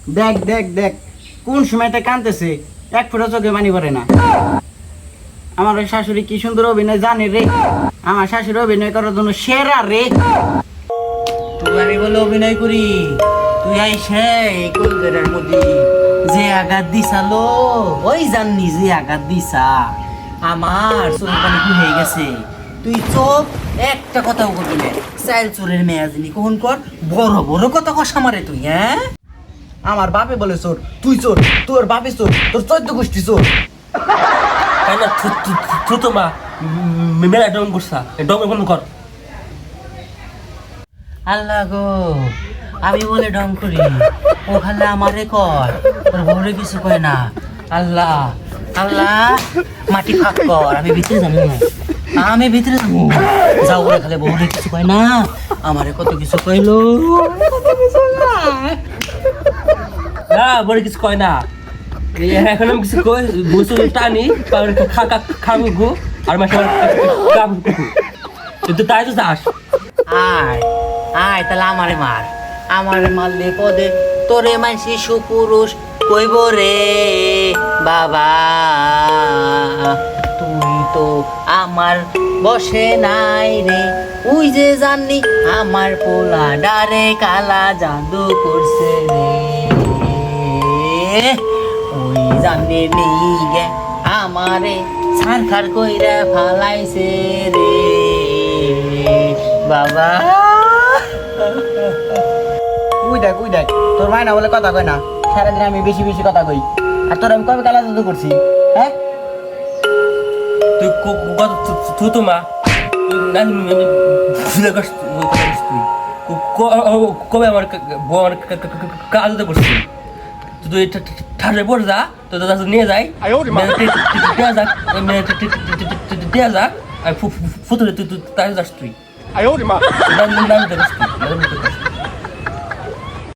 দেখ দেখ দেখ কোন সময়তে কাঁদতেছে, এক ফোঁটা চোখে পানি পড়ে না। আমার ওই শাশুড়ি কি সুন্দর অভিনয় জানে রে, আমার শাশুড়ি অভিনয় করার জন্য সেরা রে। তুই আমি বলে অভিনয় করি, তুই আই সেই কলকাতার মধ্যে যে আঘাত দিছালো, ওই জাননি যে আঘাত দিছা, আমার চোখের পানি কি হয়ে গেছে। তুই চোখ একটা কথাও করবি না, চাইল চোরের মেয়াজিনি কখন কর, বড় বড় কথা কষা মারে তুই। হ্যাঁ, আমার বাপে বলে চোর, তুই চোর, তোর বাপে চোর, তোর 14 গোষ্ঠী চোর। তাই না? তুই তো মা মেলা ডং করছা, ডং এখন কর। আল্লাহ গো, আমি বলে ঢং করি, ও খালে আমারে কর, তোর বউরে কিছু কয় না। আল্লাহ আল্লাহ, মাটি ফাঁক কর, আমি ভিতরে যাবো, আমি ভিতরে যাবো। যাও বলে খালে বউরে কিছু কয় না, আমারে কত কিছু কইলো। না বলে কিছু কয় না, এখন আমি কিছু কই গোসল টানি খাবো গো, আর মাসে তুই তাই তো যাস। আয় আয়, তাহলে আমারে মারলে পদে তোরে মানসি সুপুরুষ কইব রে বাবা। তুই তো আমার বসে নাই রে, ওই যে জানি আমার পোলা ডারে কালা জাদু করছে রে, ওই জানে নেই গে আমারে ছাড়খাড় কইরা ফালাইছে রে বাবা। উই দেখ তোর মায়না বলে কথা কয় না, সারাদিন আমি বেশি বেশি কথা কই, আর তোর আমি কবে কালা জাদু করছি? হ্যাঁ, তুই তুই তো মা কবে আমার বউ আমার কাজ করছি, তুই ঠান্ডা পড় যা, তো দাদা নিয়ে যাই দেয়া যাক, আর ফুতুরে তুই তাই যাস তুই।